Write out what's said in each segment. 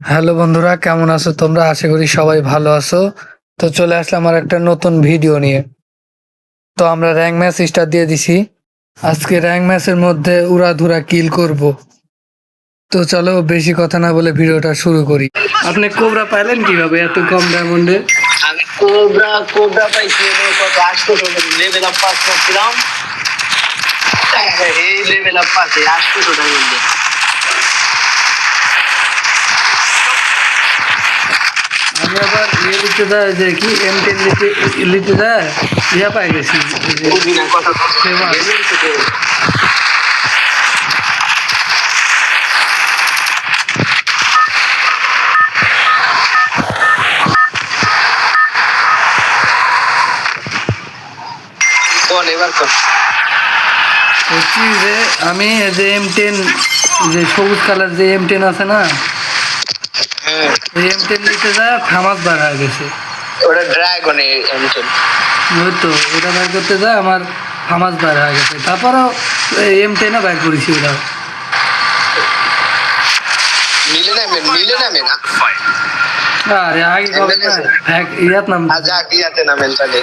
Hello বন্ধুরা, কেমন আছো তোমরা? আশা করি সবাই ভালো আছো। তো চলে আসলাম আর একটা নতুন ভিডিও নিয়ে। তো আমরা র্যাঙ্ক ম্যাচ স্টার্ট দিয়ে দিছি। আজকে র্যাঙ্ক ম্যাচের মধ্যে উড়াধুরা কিল করব। তো চলো বেশি কথা না বলে ভিডিওটা শুরু করি। আপনি কোবরা পাইলেন কিভাবে এত কম ডায়মন্ডে? আমি কোবরা পাইছি কত 800 লেভেল আপ পাস করছিলাম। এই লেভেল আপ পাসে 800 ডায়মন্ডে। আমি আবার নিতে যায় যে কি M10 নিতে যায় পাই গেছি। কথা এবার বলছি যে আমি যে M10 যে সবুজ কালার যে M10 আছে না, M10 নিতে যায় ফামাস বার হয়ে গেছে। ওটা ড্রাগনে M10 ওই তো ওটা বের করতে যায় আমার ফামাস বার হয়ে গেছে। তারপরও M10ও বের করেছি ওটা। মিলে না মেনা আরে আগে কবে না এক ইয়াত নাম আজা কিয়াতে না মেন্টালি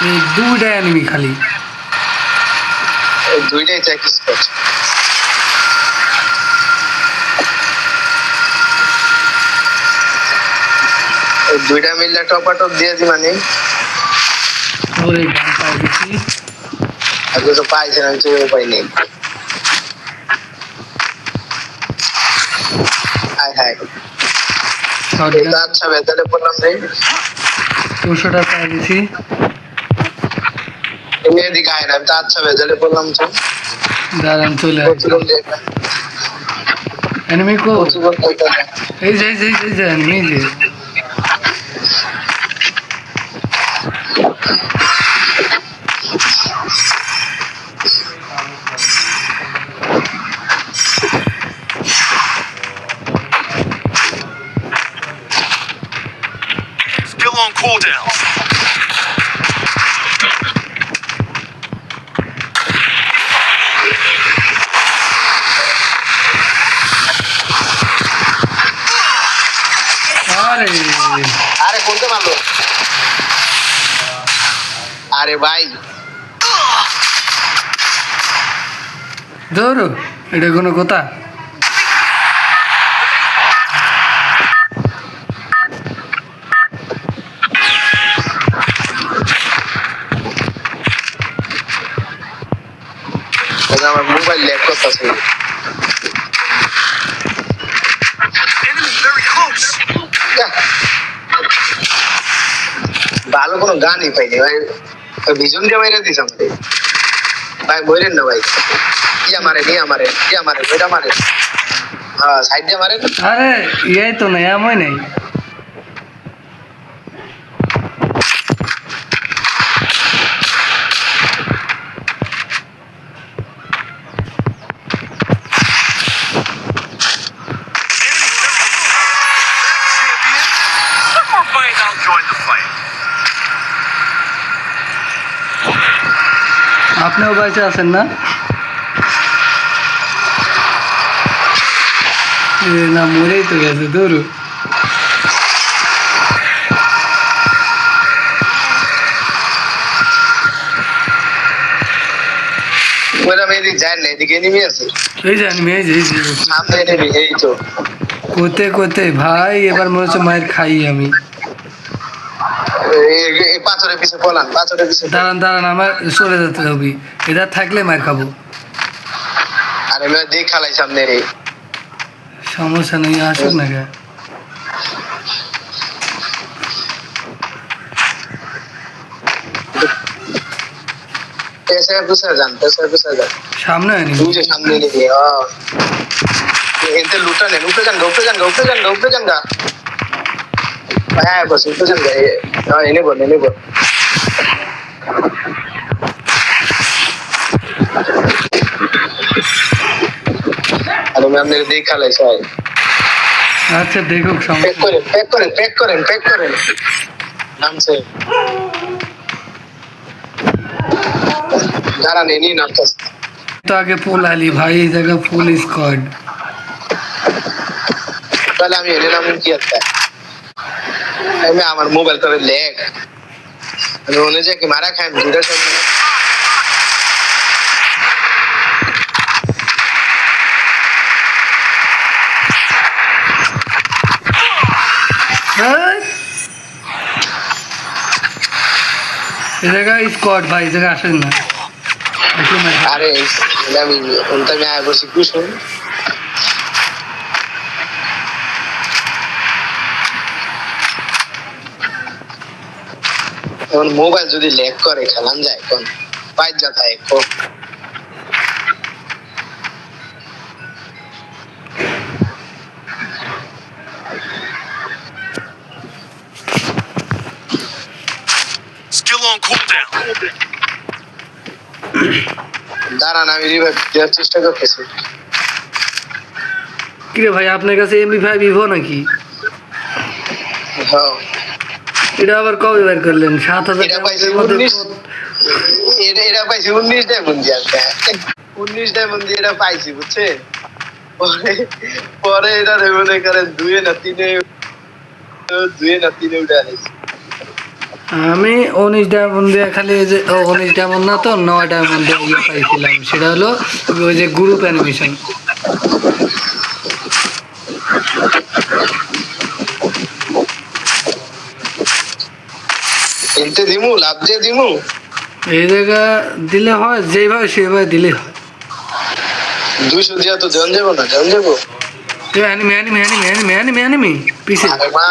এই দুইটা এনিমি খালি দুইটাই চেক স্পট। দুইটা মিললে টপ দিয়ে দি মানে ওরে গান পাই গেছি। আগে তো পাইছে না, তো উপায় নেই। হাই হাই আচ্ছা বেতালে বললাম রে 200টা পাই গেছি। তুমি এদিকে আয় না, আমি তো আচ্ছা বেতালে বললাম তো দাঁড়ান চলে এনিমি কো এই যে এনিমি যে Still on cooldown. আরে আরে কোনতে মারলো? আরে ভাই ধরো এটা কোনো কথা? আমার মোবাইল ল্যাগ করতেছে। Enemy very close. ভালো কোনো গানই পাইনি ভাই, ভিজন দিয়ে বাইরে দিস আমাদের ভাই, বইলেন না ভাই। ওইটা মারে হ্যাঁ সাইড দিয়ে মারেন। আরে ইয়াই তো নাই, আমই নাই। One more fight, I'll join the fight. আপনিও বাইচে আছেন না? না মরেই তো গেছে ধরু। ওইটা এদিকে যায় না, এদিকে এনিমি আছে এই যে এনিমি এই যে সামনে এনিমি, এই তো কোতে ভাই এবার মনে হচ্ছে মায়ের খাই আমি। এই পাথরের পিছে পলান, পাথরের পিছে। দাঁড়ান আমার চলে যেতে হবে, এটা থাকলে মার খাবো। আরে আমি দেখ খালাই সামনে রে, সমস্যা নেই আসুক না কে। পেশা যান সামনে এনিমি তুই যে সামনে এনিমি। এতে লুটা নেন, উপরে যান গা হ্যাঁ বস উপরে যান গা। এনে বল আরে আমি আপনাকে দেখ খালাই সাই। আচ্ছা দেখুক প্যাক করেন নামছে দাঁড়ান এনি নামতেছে। তো আগে ফুল আলি ভাই, এই জায়গা ফুল স্কোয়াড। তাহলে আমি এনে নাম কি একটা আমি আমার মোবাইল তবে লেগ আমি মনে যায় কি মারা খাই দুটো সব এই জায়গা স্কোয়াড ভাই, এই জায়গা আসেন না। আসেন না। আরে আমি আমি আয় বসি কুসুম এখন মোবাইল যদি লেগ করে খেলান যায় কোন পাইজ যাতা একো Still on cooldown. দাঁড়ান আমি রিভাইভ দেওয়ার চেষ্টা করতেছি কিরে ভাই, আপনার কাছে MP5 ভিভো নাকি? হ্যাঁ এটা আবার কবে বের করলেন? 7,000 এটা পাইছি টাকার মধ্যে 19 এটা পাইছি 19 ডায়মন্ড দিয়ে 19 ডায়মন্ড দিয়ে এটা পাইছি বুঝছেন পরে পরে এটা মনে করেন দুয়ে না তিনে উঠে আনিছি আমি 19 ডায়মন্ড দিয়ে খালি এই যে 19 ডায়মন্ড না তো 9 ডায়মন্ড দিয়ে ইয়ে পাইছিলাম, সেটা হলো ওই যে গ্রুপ অ্যানিমেশন। এনতে দিমু লাভ দিয়ে দিমু এই জায়গা দিলে হয়, যেভাবে সেভাবে দিলে হয়। 200 দিয়া তো জন যাবো না জন যাবো এনিমি পিছে। আরে মা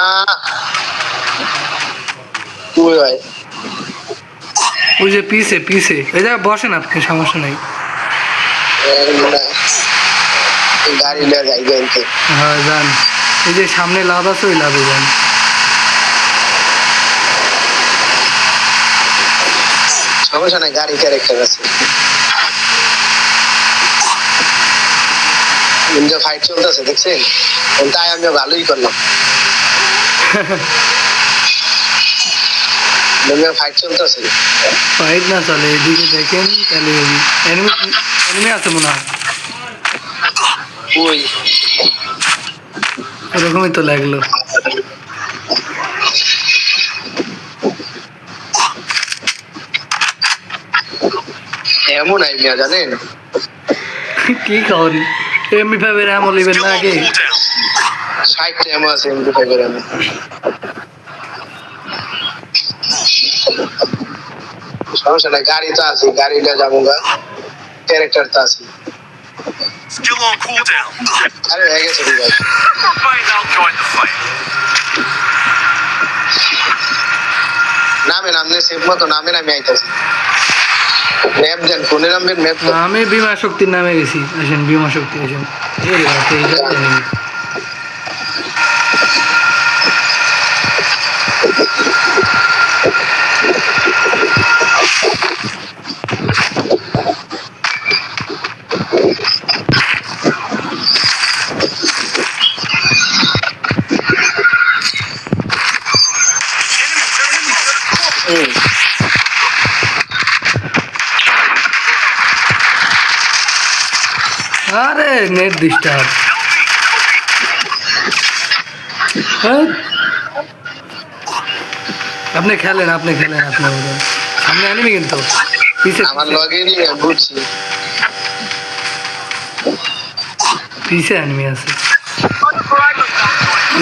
তুই ভাই ওই যে পিছে এই জায়গায় বসেন আপনি, সমস্যা নাই। গাড়ি লিয়ে যাই গেলতে হ্যাঁ যান, এই যে সামনে লাভ আছে, ওই লাভে যান। সমস্যা নাই গাড়ি ক্যারেক্টার আছে কিন্তু ফাইট চলতেছে দেখছেন তাই আমি ভালোই করলাম ফাইট চলতেছে ফাইট না চলে, এদিকে দেখেন তাহলে এনিমি আছে মনে হয়। ওই এরকমই তো লাগলো। এমন আইডিয়া জানেন কি খাওয়ান MP5 এর আমল লিবেন Still Nah, না on আগে? cooldown. 60 এমন আছে এমনি ফাইভের আমি সমস্যা নাই গাড়ি তো আছে গাড়িটা যাবো গা ক্যারেক্টার তো আছে Still on cooldown. আরে হয়ে গেছে ভাই Fight, I'll join the fight. নামে নামনে সেফ মতো নামে আমি আইতাছি ম্যাপ দেন ফোনে নামবেন ম্যাপ দেন আমি বিমা শক্তির নামে গেছি, আসেন বিমা শক্তি আসেন। এই রাতে এই জায়গায় enemy। হুম আরে নেট ডিস্টার্ব। আপনি খেলেন আপনার মতন। সামনে এনিমি কিন্তু পিছে আমার লগে নিয়ে বুঝছি পিছে এনিমি আছে।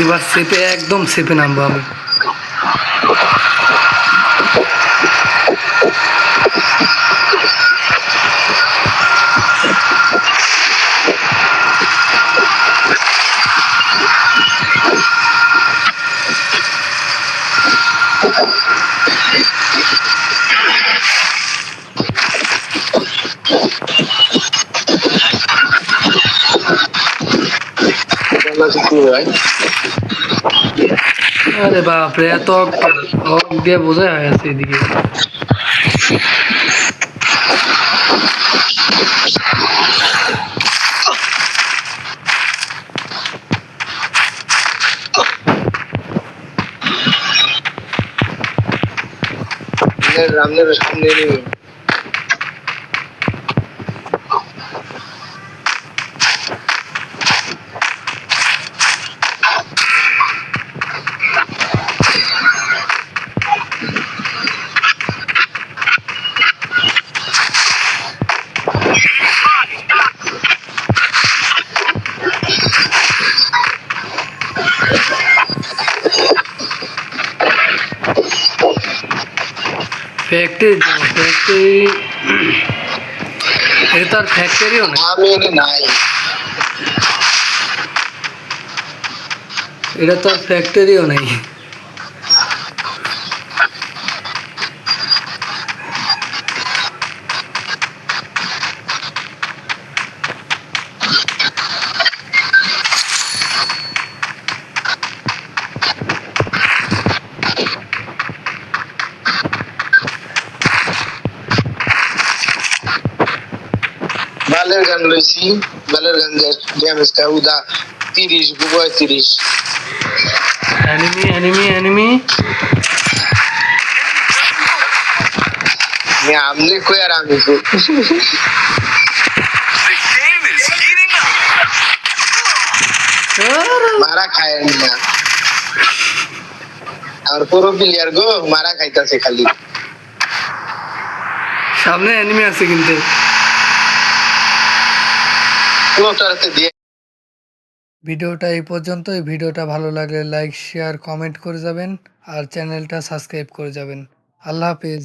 এবার সেপে একদম সেপে নামবো আমি। আরে বাপরে, এত অক দিয়ে বোঝা হয়ে আছে এদিকে। রামনের সামনে নিয়ে ফ্যাক্টরি ফ্যাক্টরি এটা তো আর ফ্যাক্টরিও না, আমি এনে নাই। এটা তো আর ফ্যাক্টরিও নাই। বালের গান লইছি, বালের গান ড্যামেজটা উদা 30 35। Enemy enemy enemy. আমনে কই আর আমি কই। The game is heating up. মারা খায় না আর পুরো প্লেয়ার গো মারা খাইতাছে খালি। সামনে এনিমি আছে কিন্তু। ফ্লোটারতে দিয়ে ভিডিওটা এই পর্যন্তই। ভিডিওটা ভালো লাগলে লাইক শেয়ার কমেন্ট করে যাবেন আর চ্যানেলটা সাবস্ক্রাইব করে যাবেন। আল্লাহ হাফিজ।